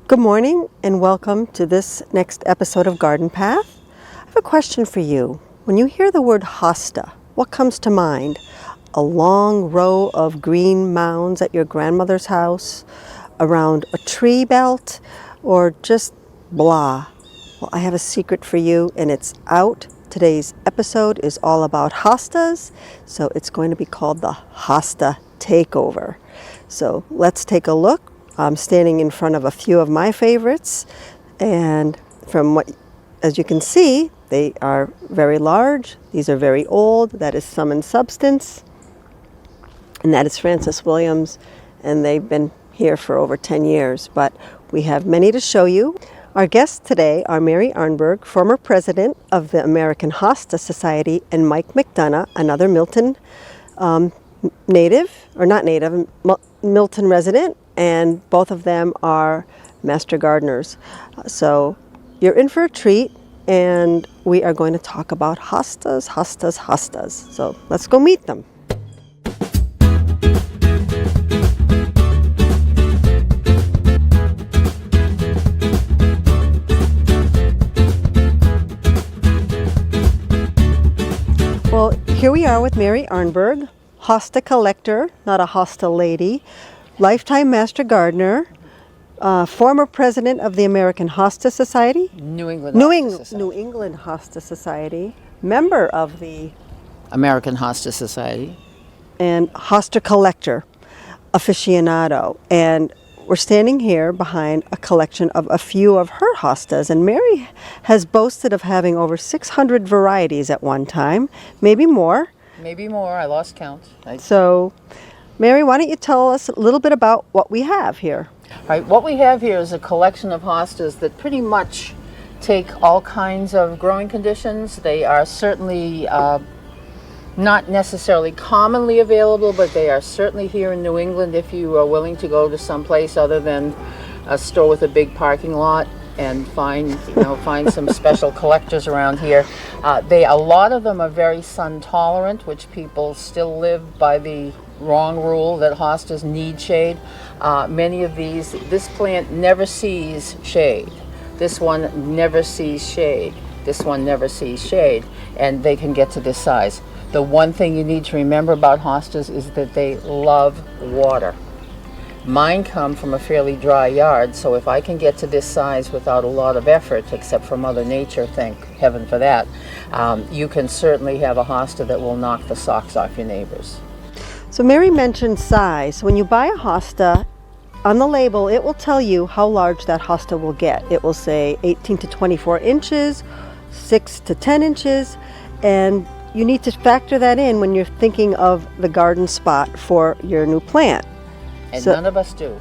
Good morning and welcome to this next episode of Garden Path. I have a question for you. When you hear the word hosta, what comes to mind? A long row of green mounds at your grandmother's house, around a tree belt, or just blah? Well, I have a secret for you and it's out. Today's episode is all about hostas, so it's going to be called the Hosta Takeover. So let's take a look. I'm standing in front of a few of my favorites, and as you can see, they are very large. These are very old. That is Sum and Substance, and that is Francis Williams, and they've been here for over 10 years, but we have many to show you. Our guests today are Mary Arnberg, former president of the American Hosta Society, and Mike McDonough, another Milton Milton resident, and both of them are master gardeners. So you're in for a treat, and we are going to talk about hostas. So let's go meet them. Well, here we are with Mary Arnberg, hosta collector, not a hosta lady, lifetime master gardener, former president of the American Hosta Society, New England Hosta Society, member of the American Hosta Society, and hosta collector, aficionado. And we're standing here behind a collection of a few of her hostas, and Mary has boasted of having over 600 varieties at one time, maybe more. I lost count. So, Mary, why don't you tell us a little bit about what we have here? All right, what we have here is a collection of hostas that pretty much take all kinds of growing conditions. They are certainly not necessarily commonly available, but they are certainly here in New England if you are willing to go to some place other than a store with a big parking lot and find some special collectors around here. A lot of them are very sun tolerant, which people still live by the wrong rule that hostas need shade. Many of this plant never sees shade. This one never sees shade. This one never sees shade, and they can get to this size. The one thing you need to remember about hostas is that they love water. Mine come from a fairly dry yard, so if I can get to this size without a lot of effort, except for Mother Nature, thank heaven for that, you can certainly have a hosta that will knock the socks off your neighbors. So Mary mentioned size. When you buy a hosta, on the label it will tell you how large that hosta will get. It will say 18 to 24 inches, 6 to 10 inches, and you need to factor that in when you're thinking of the garden spot for your new plant. And none of us do.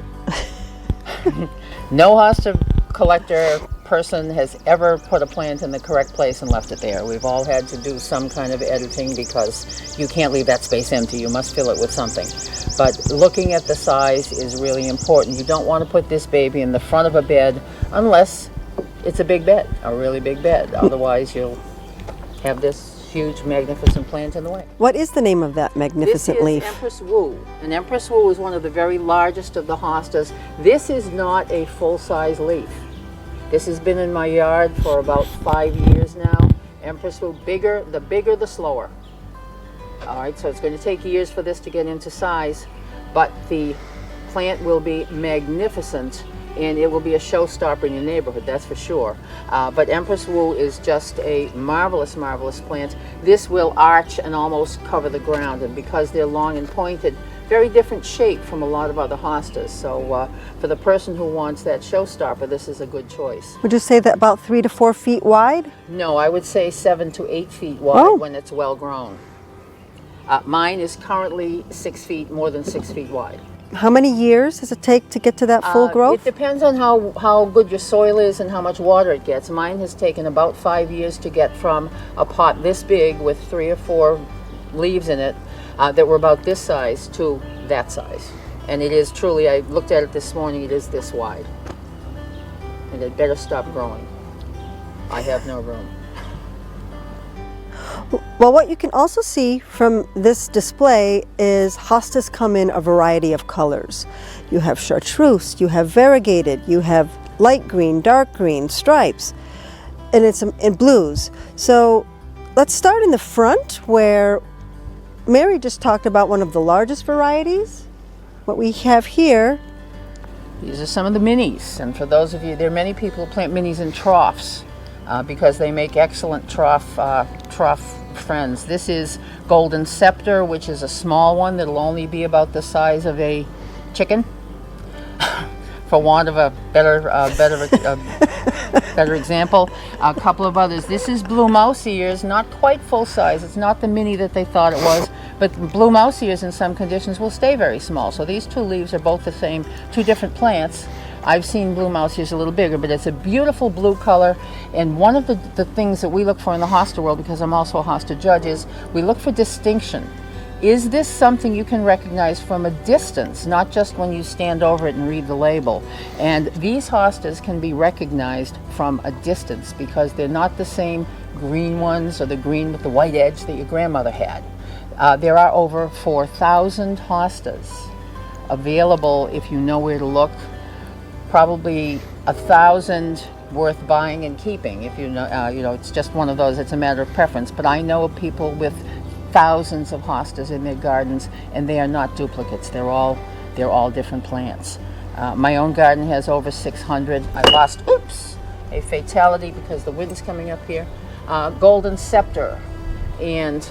No hosta collector person has ever put a plant in the correct place and left it there. We've all had to do some kind of editing because you can't leave that space empty. You must fill it with something. But looking at the size is really important. You don't want to put this baby in the front of a bed unless it's a big bed, a really big bed. Otherwise you'll have this huge magnificent plant in the way. What is the name of that magnificent leaf? This is Empress Wu. And Empress Wu is one of the very largest of the hostas. This is not a full-size leaf. This has been in my yard for about 5 years now. Empress Wu, the bigger the slower. All right, so it's going to take years for this to get into size, but the plant will be magnificent and it will be a showstopper in your neighborhood, that's for sure. But Empress Wu is just a marvelous, marvelous plant. This will arch and almost cover the ground, and because they're long and pointed, very different shape from a lot of other hostas. So for the person who wants that showstopper, this is a good choice. Would you say that about 3 to 4 feet wide? No, I would say 7 to 8 feet wide when it's well grown. Mine is currently 6 feet, more than 6 feet wide. How many years does it take to get to that full growth? It depends on how good your soil is and how much water it gets. Mine has taken about 5 years to get from a pot this big with 3 or 4 leaves in it that were about this size to that size. And it is truly, I looked at it this morning, it is this wide. And it better stop growing. I have no room. Well, what you can also see from this display is hostas come in a variety of colors. You have chartreuse, you have variegated, you have light green, dark green, stripes, and it's in blues. So let's start in the front where Mary just talked about one of the largest varieties. What we have here. These are some of the minis, and for those of you, there are many people who plant minis in troughs because they make excellent trough friends. This is Golden Scepter, which is a small one that'll only be about the size of a chicken, for want of a better example. A couple of others. This is Blue Mouse Ears, not quite full size. It's not the mini that they thought it was, but Blue Mouse Ears in some conditions will stay very small. So these two leaves are both the same, two different plants. I've seen Blue Mouse Ears a little bigger, but it's a beautiful blue color. And one of the things that we look for in the hosta world, because I'm also a hosta judge, is we look for distinction. Is this something you can recognize from a distance, not just when you stand over it and read the label? And these hostas can be recognized from a distance because they're not the same green ones or the green with the white edge that your grandmother had. There are over 4,000 hostas available if you know where to look. Probably 1,000 worth buying and keeping. If you know, it's just one of those. It's a matter of preference. But I know of people with thousands of hostas in their gardens, and they are not duplicates. They're all different plants. My own garden has over 600. I lost, a fatality because the wind's coming up here. Golden Scepter, and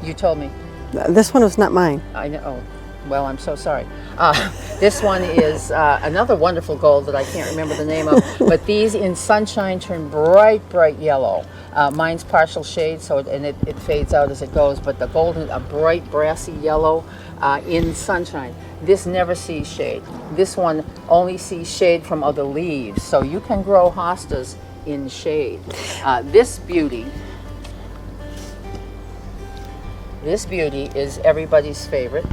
you told me. This one was not mine. I know. Oh, well, I'm so sorry. This one is another wonderful gold that I can't remember the name of, but these in sunshine turn bright yellow. Mine's partial shade, so it fades out as it goes, but the golden, a bright brassy yellow in sunshine. This never sees shade. This one only sees shade from other leaves, so you can grow hostas in shade. This beauty is everybody's favorite.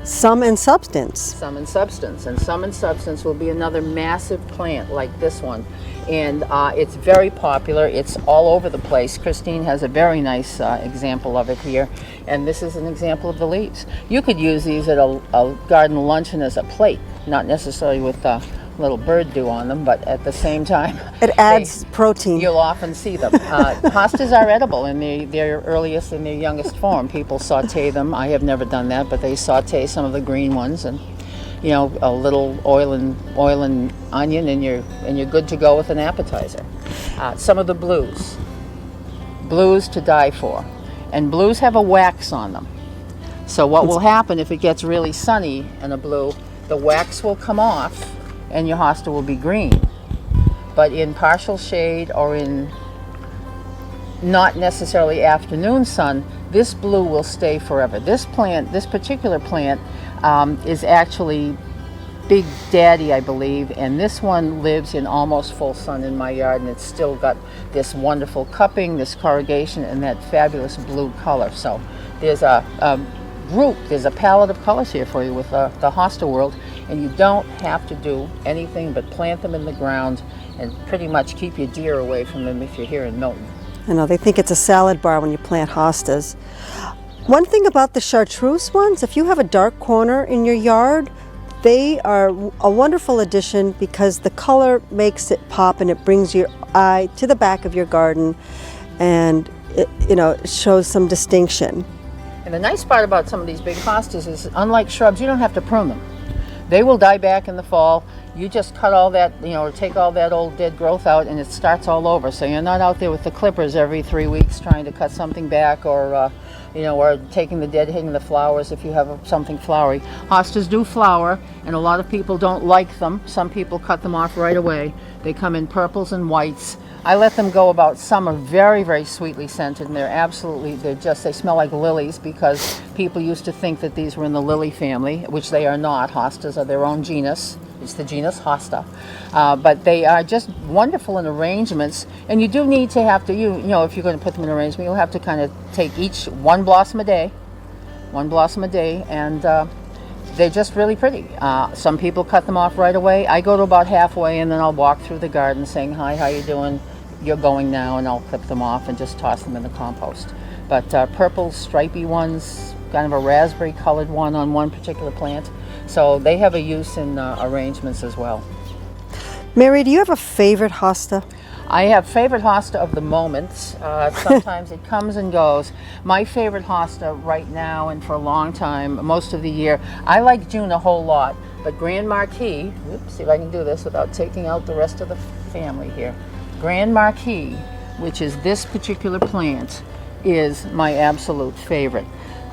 Sum and Substance. Sum and Substance. And Sum and Substance will be another massive plant like this one. And it's very popular. It's all over the place. Christine has a very nice example of it here. And this is an example of the leaves. You could use these at a garden luncheon as a plate, not necessarily with little bird dew on them, but at the same time, it adds protein. You'll often see them. Hostas are edible in their earliest and their youngest form. People saute them. I have never done that, but they saute some of the green ones, and a little oil and onion, and you're good to go with an appetizer. Some of the blues to die for, and blues have a wax on them. So what will happen if it gets really sunny in a blue? The wax will come off, and your hosta will be green. But in partial shade or in not necessarily afternoon sun, this blue will stay forever. This particular plant, is actually Big Daddy, I believe, and this one lives in almost full sun in my yard, and it's still got this wonderful cupping, this corrugation, and that fabulous blue color. So there's a palette of colors here for you with the hosta world. And you don't have to do anything but plant them in the ground and pretty much keep your deer away from them if you're here in Milton. I know, they think it's a salad bar when you plant hostas. One thing about the chartreuse ones, if you have a dark corner in your yard, they are a wonderful addition because the color makes it pop and it brings your eye to the back of your garden, and it shows some distinction. And the nice part about some of these big hostas is, unlike shrubs, you don't have to prune them. They will die back in the fall. You just cut all that, or take all that old dead growth out, and it starts all over. So you're not out there with the clippers every 3 weeks trying to cut something back, or or taking the dead, hitting the flowers if you have something flowery. Hostas do flower, and a lot of people don't like them. Some people cut them off right away. They come in purples and whites. I let them go about summer, very, very sweetly scented, and they smell like lilies, because people used to think that these were in the lily family, which they are not. Hostas are their own genus. It's the genus Hosta. But they are just wonderful in arrangements, and you do need to have to, if you're going to put them in arrangement, you'll have to kind of take each one blossom a day, and they're just really pretty. Some people cut them off right away. I go to about halfway, and then I'll walk through the garden saying, "Hi, how you doing? You're going now," and I'll clip them off and just toss them in the compost. But purple stripy ones, kind of a raspberry colored one on one particular plant. So they have a use in arrangements as well. Mary, do you have a favorite hosta? I have favorite hosta of the moment. Sometimes it comes and goes. My favorite hosta right now and for a long time, most of the year, I like June a whole lot, but Grand Marquis, see if I can do this without taking out the rest of the family here. Grand Marquis, which is this particular plant, is my absolute favorite.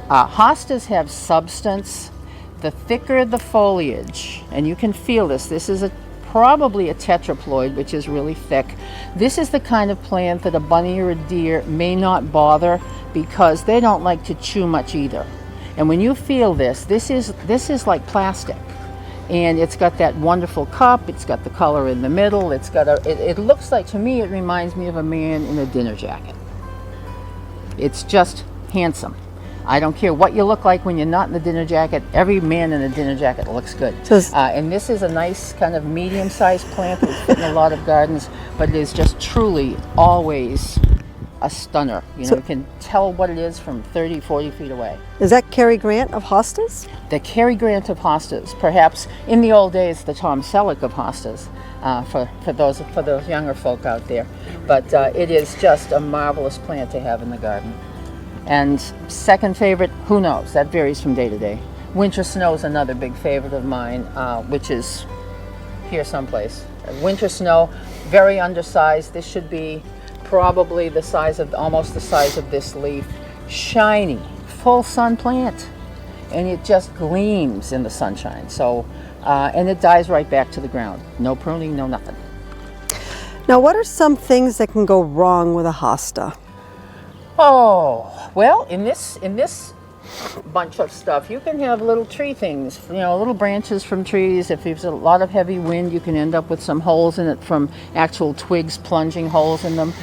Hostas have substance. The thicker the foliage, and you can feel this is probably a tetraploid, which is really thick. This is the kind of plant that a bunny or a deer may not bother because they don't like to chew much either. And when you feel this is like plastic. And it's got that wonderful cup, it's got the color in the middle, it's got it looks like, to me, it reminds me of a man in a dinner jacket. It's just handsome. I don't care what you look like when you're not in the dinner jacket. Every man in a dinner jacket looks good. And this is a nice kind of medium-sized plant that would fit in a lot of gardens, but it is just truly always a stunner. You can tell what it is from 30, 40 feet away. Is that Cary Grant of hostas? The Cary Grant of hostas, perhaps in the old days the Tom Selleck of hostas, for those younger folk out there. But it is just a marvelous plant to have in the garden. And second favorite, who knows? That varies from day to day. Winter snow is another big favorite of mine, which is here someplace. Winter snow, very undersized. This should be probably almost the size of this leaf. Shiny, full sun plant, and it just gleams in the sunshine. So, and it dies right back to the ground. No pruning, no nothing. Now, what are some things that can go wrong with a hosta? Oh, well, in this bunch of stuff, you can have little tree things, little branches from trees. If there's a lot of heavy wind, you can end up with some holes in it from actual twigs plunging holes in them.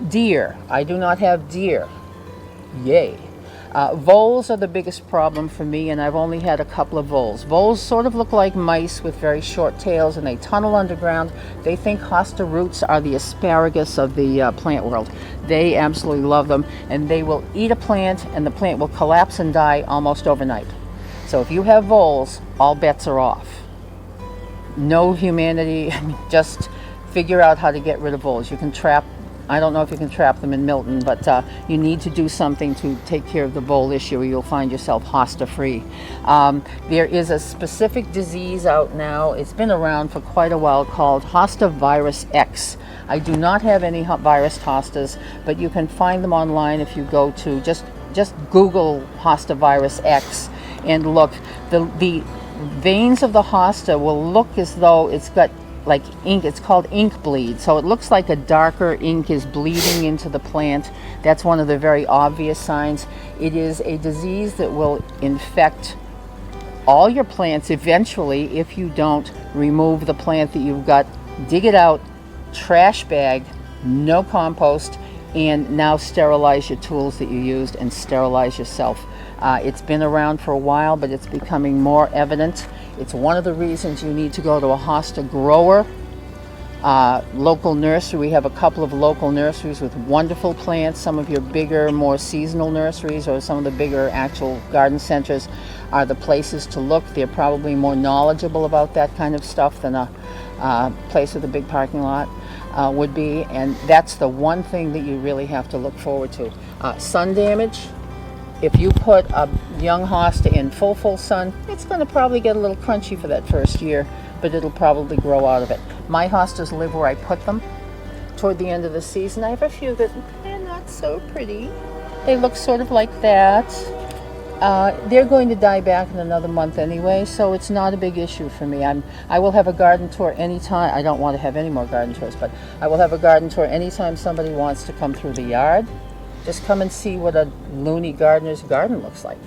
Deer. I do not have deer. Yay. Voles are the biggest problem for me, and I've only had a couple of voles. Voles sort of look like mice with very short tails, and they tunnel underground. They think hosta roots are the asparagus of the plant world. They absolutely love them, and they will eat a plant, and the plant will collapse and die almost overnight. So if you have voles, all bets are off. No humanity, just figure out how to get rid of voles. You can trap, I don't know if you can trap them in Milton, but you need to do something to take care of the vole issue, or you'll find yourself hosta free. There is a specific disease out now, it's been around for quite a while, called hosta virus X. I do not have any virus hostas, but you can find them online if you go to, just Google hosta virus X and look. The veins of the hosta will look as though it's got like ink. It's called ink bleed. So it looks like a darker ink is bleeding into the plant. That's one of the very obvious signs. It is a disease that will infect all your plants eventually if you don't remove the plant that you've got, dig it out, trash bag, no compost, and now sterilize your tools that you used and sterilize yourself. It's been around for a while, but it's becoming more evident. It's one of the reasons you need to go to a hosta grower, local nursery. We have a couple of local nurseries with wonderful plants. Some of your bigger, more seasonal nurseries, or some of the bigger actual garden centers, are the places to look. They're probably more knowledgeable about that kind of stuff than a place with a big parking lot would be. And that's the one thing that you really have to look forward to. Sun damage. If you put a young hosta in full sun, it's going to probably get a little crunchy for that first year, but it'll probably grow out of it. My hostas live where I put them. Toward the end of the season, I have a few that they're not so pretty. They look sort of like that. They're going to die back in another month anyway, so it's not a big issue for me. I will have a garden tour anytime. I don't want to have any more garden tours, but I will have a garden tour anytime somebody wants to come through the yard. Just come and see what a loony gardener's garden looks like.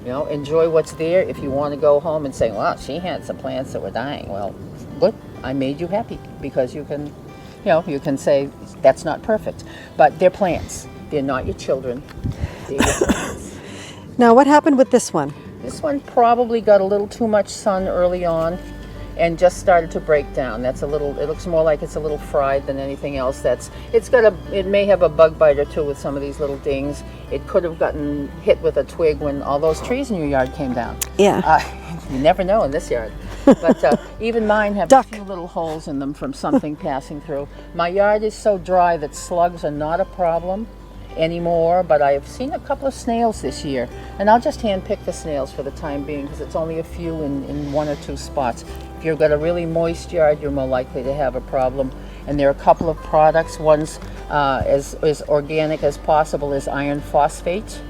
Enjoy what's there. If you want to go home and say, well, she had some plants that were dying. Well, good. I made you happy, because you can, you can say that's not perfect. But they're plants. They're not your children. They're your plants. Now, what happened with this one? This one probably got a little too much sun early on, and just started to break down. That's a little, it looks more like it's a little fried than anything else. It may have a bug bite or two with some of these little dings. It could have gotten hit with a twig when all those trees in your yard came down. Yeah. You never know in this yard. But even mine have a few little holes in them from something passing through. My yard is so dry that slugs are not a problem anymore, but I've seen a couple of snails this year, and I'll just hand pick the snails for the time being because it's only a few in one or two spots. If you've got a really moist yard, you're more likely to have a problem. And there are a couple of products. One's as organic as possible is iron phosphate,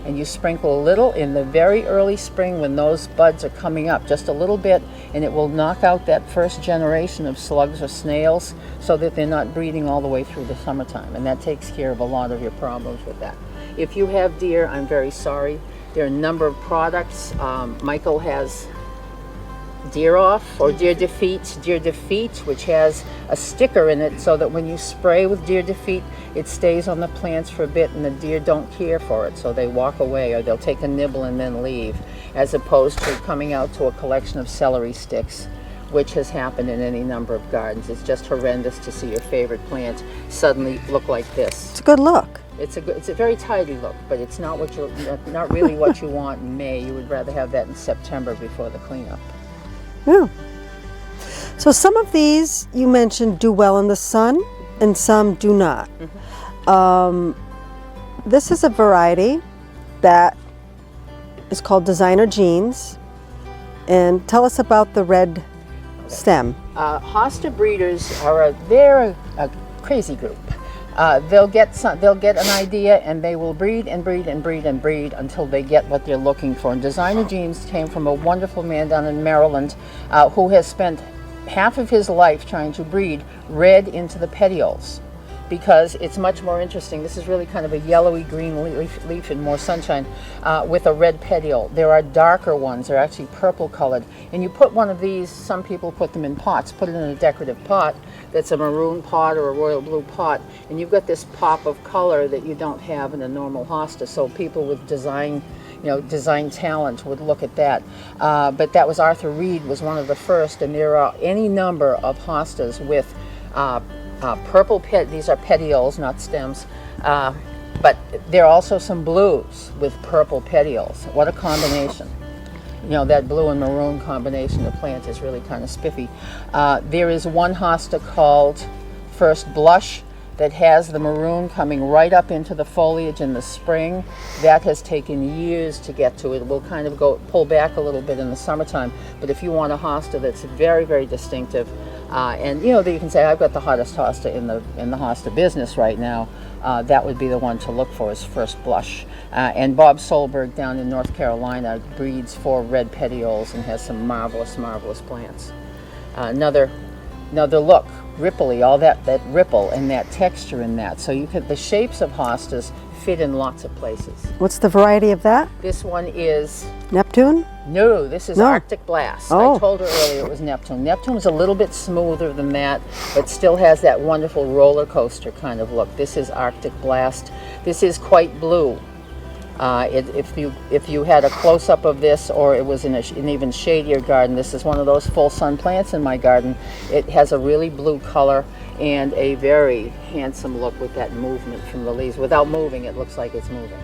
and you sprinkle a little in the very early spring when those buds are coming up, just a little bit, and it will knock out that first generation of slugs or snails so that they're not breeding all the way through the summertime, and that takes care of a lot of your problems with that. If you have deer, I'm very sorry. There are a number of products. Michael has Deer Off or Deer Defeat, which has a sticker in it so that when you spray with Deer Defeat, it stays on the plants for a bit and the deer don't care for it, so they walk away or they'll take a nibble and then leave, as opposed to coming out to a collection of celery sticks, which has happened in any number of gardens. It's just horrendous to see your favorite plant suddenly look like this. It's a good look. It's a very tidy look, but it's not really what you want in May. You would rather have that in September before the cleanup. Yeah. So some of these you mentioned do well in the sun and some do not. This is a variety that is called Designer Jeans. And tell us about the red stem. Hosta breeders they're a crazy group. They'll get an idea and they will breed and breed and breed and breed until they get what they're looking for. And Designer Jeans came from a wonderful man down in Maryland who has spent half of his life trying to breed red into the petioles, because it's much more interesting. This is really kind of a yellowy green leaf in more sunshine with a red petiole. There are darker ones, they're actually purple colored. And you put one of these, some people put them in pots, put it in a decorative pot that's a maroon pot or a royal blue pot, and you've got this pop of color that you don't have in a normal hosta. So people with design talent would look at that. But that was Arthur Reed was one of the first, and there are any number of hostas with purple these are petioles, not stems, but there are also some blues with purple petioles. What a combination. That blue and maroon combination of plant is really kind of spiffy. There is one hosta called First Blush that has the maroon coming right up into the foliage in the spring. That has taken years to get to. It will kind of pull back a little bit in the summertime, but if you want a hosta that's very, very distinctive, and you can say I've got the hottest hosta in the hosta business right now, that would be the one to look for, is First Blush. And Bob Solberg down in North Carolina breeds for red petioles and has some marvelous, marvelous plants. Another look, ripply, all that ripple and that texture in that. So the shapes of hostas fit in lots of places. What's the variety of that? This one is Neptune? No, this is Arctic Blast. Oh. I told her earlier it was Neptune. Neptune is a little bit smoother than that, but still has that wonderful roller coaster kind of look. This is Arctic Blast. This is quite blue. If you had a close-up of this, or it was in an even shadier garden, this is one of those full sun plants in my garden. It has a really blue color and a very handsome look with that movement from the leaves. Without moving, it looks like it's moving.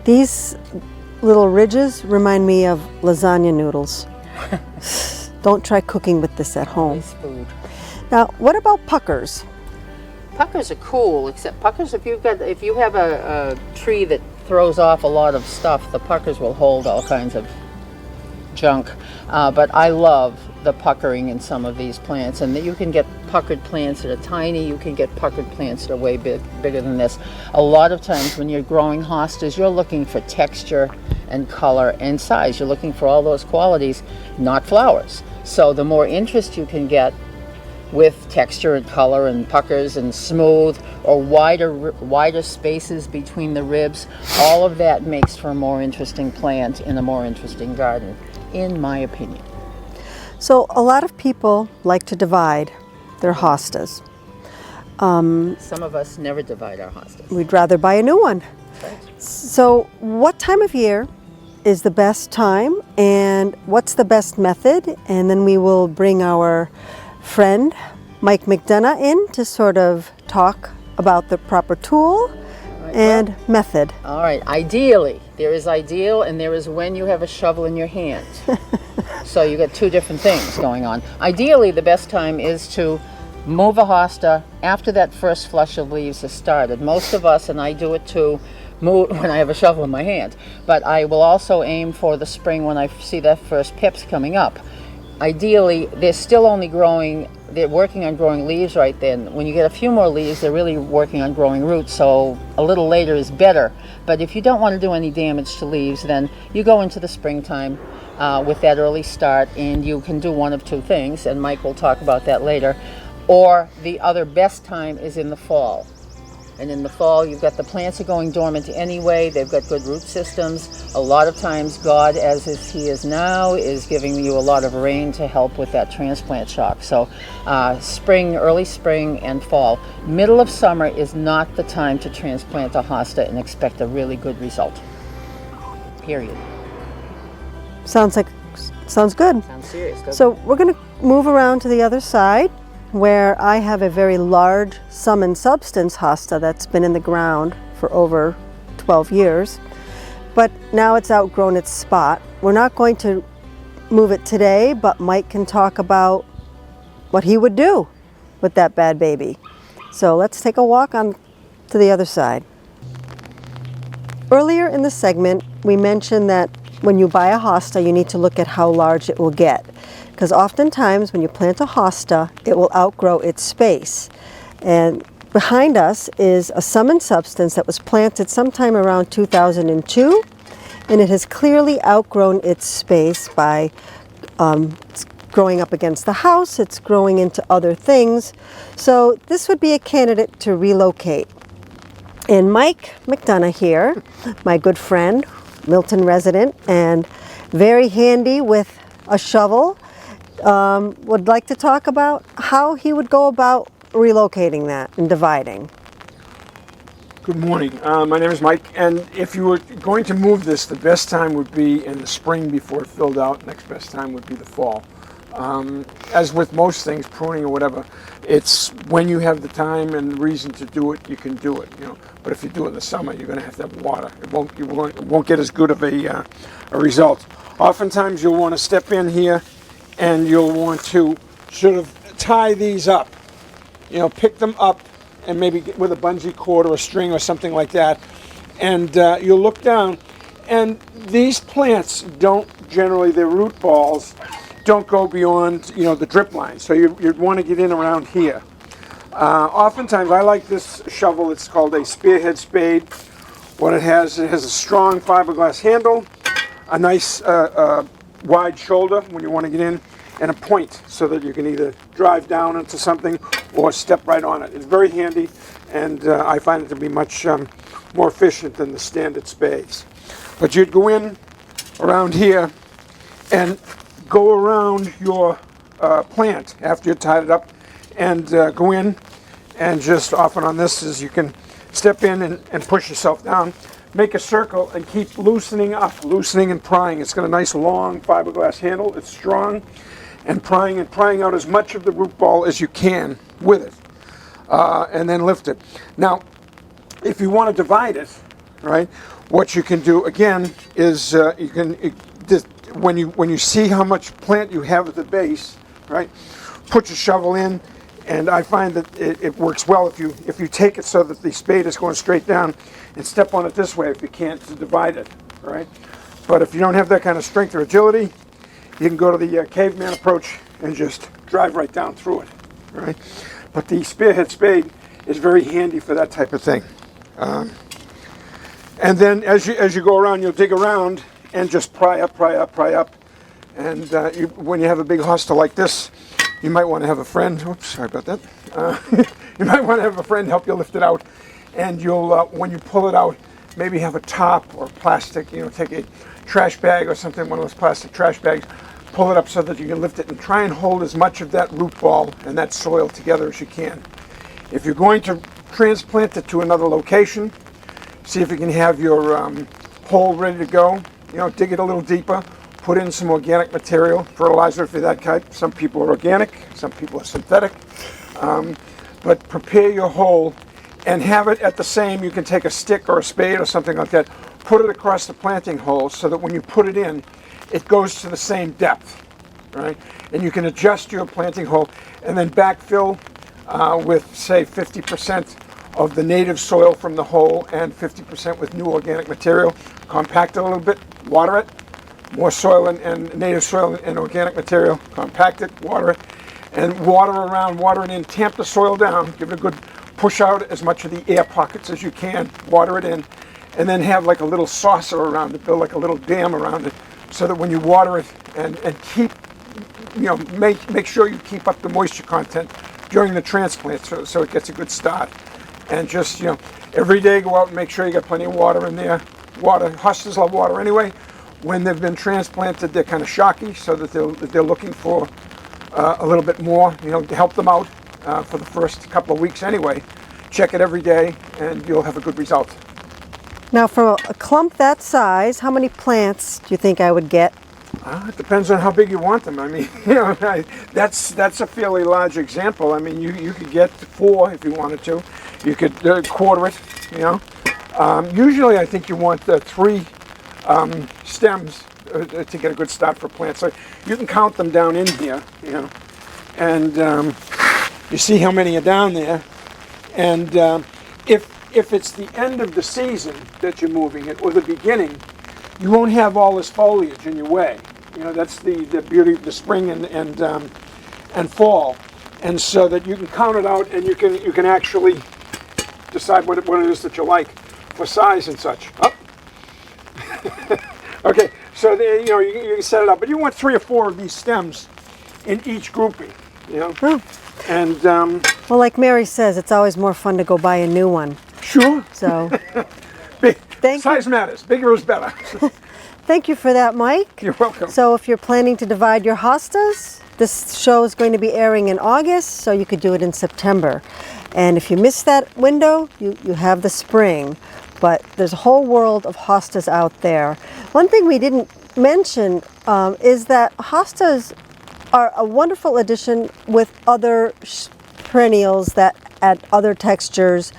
These little ridges remind me of lasagna noodles. Don't try cooking with this at home. Nice food. Now, what about puckers? Puckers are cool, except puckers, if you have a tree that throws off a lot of stuff, the puckers will hold all kinds of junk. But I love the puckering in some of these plants, and that you can get puckered plants that are tiny, you can get puckered plants that are way bigger than this. A lot of times when you're growing hostas, you're looking for texture and color and size. You're looking for all those qualities, not flowers. So the more interest you can get with texture and color and puckers and smooth or wider spaces between the ribs, all of that makes for a more interesting plant in a more interesting garden, in my opinion. So a lot of people like to divide their hostas. Some of us never divide our hostas. We'd rather buy a new one. Right. So what time of year is the best time and what's the best method? And then we will bring our friend Mike McDonough in to sort of talk about the proper tool and method. All right, ideally, there is ideal and there is when you have a shovel in your hand. So you got two different things going on. Ideally, the best time is to move a hosta after that first flush of leaves has started. Most of us, and I do it too, move when I have a shovel in my hand. But I will also aim for the spring when I see that first pips coming up. Ideally, they're still only growing, they're working on growing leaves right then. When you get a few more leaves, they're really working on growing roots, so a little later is better. But if you don't want to do any damage to leaves, then you go into the springtime with that early start, and you can do one of two things, and Mike will talk about that later. Or the other best time is in the fall. And in the fall, you've got the plants are going dormant anyway. They've got good root systems. A lot of times, God, as He is now, is giving you a lot of rain to help with that transplant shock. So spring, early spring, and fall. Middle of summer is not the time to transplant a hosta and expect a really good result. Period. Sounds good. Sounds serious, doesn't So we're going to move around to the other side, where I have a very large sum and substance hosta that's been in the ground for over 12 years, but now it's outgrown its spot. We're not going to move it today, but Mike can talk about what he would do with that bad baby. So let's take a walk on to the other side. Earlier in the segment, we mentioned that when you buy a hosta, you need to look at how large it will get. Because oftentimes when you plant a hosta, it will outgrow its space. And behind us is a sum and substance that was planted sometime around 2002, and it has clearly outgrown its space by it's growing up against the house, it's growing into other things. So this would be a candidate to relocate. And Mike McDonough here, my good friend, Milton resident, and very handy with a shovel, would like to talk about how he would go about relocating that and dividing. Good morning. My name is Mike, and if you were going to move this, the best time would be in the spring before it filled out. Next best time would be the fall. As with most things, pruning or whatever, it's when you have the time and reason to do it, you can do it. But if you do it in the summer, you're going to have water. It won't get as good of a result. Oftentimes, you'll want to step in here, and you'll want to sort of tie these up. Pick them up, and maybe with a bungee cord or a string or something like that, and you'll look down, and these plants don't generally, their root balls don't go beyond the drip line, so you'd want to get in around here. Oftentimes I like this shovel. It's called a spearhead spade. What it has a strong fiberglass handle, a nice wide shoulder when you want to get in, and a point so that you can either drive down into something or step right on it. It's very handy, and I find it to be much more efficient than the standard spades. But you'd go in around here and go around your plant after you tied it up, and go in, and just often on this is you can step in and push yourself down, make a circle, and keep loosening and prying. It's got a nice long fiberglass handle. It's strong, and prying out as much of the root ball as you can with it, and then lift it. Now, if you want to divide it, right, what you can do again is when you see how much plant you have at the base, right, put your shovel in, and I find that it works well if you take it so that the spade is going straight down, and step on it this way if you can't to divide it, right? But if you don't have that kind of strength or agility, you can go to the caveman approach and just drive right down through it, right? But the spearhead spade is very handy for that type of thing. And then as you go around, you'll dig around and just pry up. And when you have a big hosta like this, you might want to have a friend. Oops, sorry about that. You might want to have a friend help you lift it out. And you'll, when you pull it out, maybe have a top or plastic. Take a trash bag or something, one of those plastic trash bags. Pull it up so that you can lift it and try and hold as much of that root ball and that soil together as you can. If you're going to transplant it to another location, see if you can have your hole ready to go. dig it a little deeper, put in some organic material, fertilizer if you're that type. Some people are organic, some people are synthetic. But prepare your hole and have it at the same, you can take a stick or a spade or something like that, put it across the planting hole so that when you put it in, it goes to the same depth, right? And you can adjust your planting hole and then backfill with, say, 50% of the native soil from the hole and 50% with new organic material. Compact it a little bit, water it, more soil and native soil and organic material, compact it, water it, and water around, water it in, tamp the soil down, give it a good push out as much of the air pockets as you can, water it in, and then have like a little saucer around it, build like a little dam around it, so that when you water it and keep, make sure you keep up the moisture content during the transplant so it gets a good start. And just, every day go out and make sure you got plenty of water in there. Water, hostas love water anyway. When they've been transplanted, they're kind of shocky, so that they're looking for a little bit more, to help them out for the first couple of weeks anyway. Check it every day and you'll have a good result. Now, for a clump that size, how many plants do you think I would get? It depends on how big you want them. I mean, that's a fairly large example. I mean, you could get 4 if you wanted to. You could quarter it, Usually, I think you want 3 stems to get a good start for plants. So you can count them down in here, and you see how many are down there. And if it's the end of the season that you're moving it, or the beginning, you won't have all this foliage in your way. That's the beauty of the spring and fall. And so that you can count it out, and you can actually decide what it is that you like for size and such. Oh. Okay, so you can set it up, but you want 3 or 4 of these stems in each grouping. Oh. And Well, like Mary says, it's always more fun to go buy a new one. Sure. So, size matters. Bigger is better. Thank you for that, Mike. You're welcome. So if you're planning to divide your hostas, this show is going to be airing in August, so you could do it in September. And if you miss that window, you have the spring. But there's a whole world of hostas out there. One thing we didn't mention is that hostas are a wonderful addition with other perennials that add other textures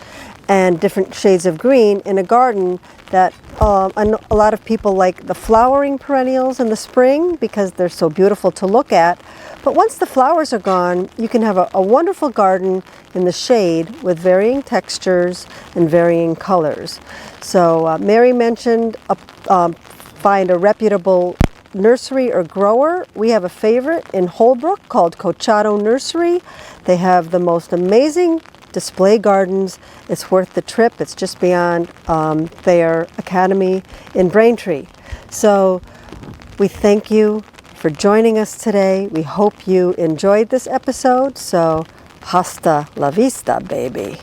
and different shades of green in a garden. That a lot of people like the flowering perennials in the spring because they're so beautiful to look at. But once the flowers are gone, you can have a wonderful garden in the shade with varying textures and varying colors. So Mary mentioned find a reputable nursery or grower. We have a favorite in Holbrook called Cochado Nursery. They have the most amazing display gardens. It's worth the trip. It's just beyond Thayer Academy in Braintree. So we thank you for joining us today. We hope you enjoyed this episode. So hasta la vista, baby.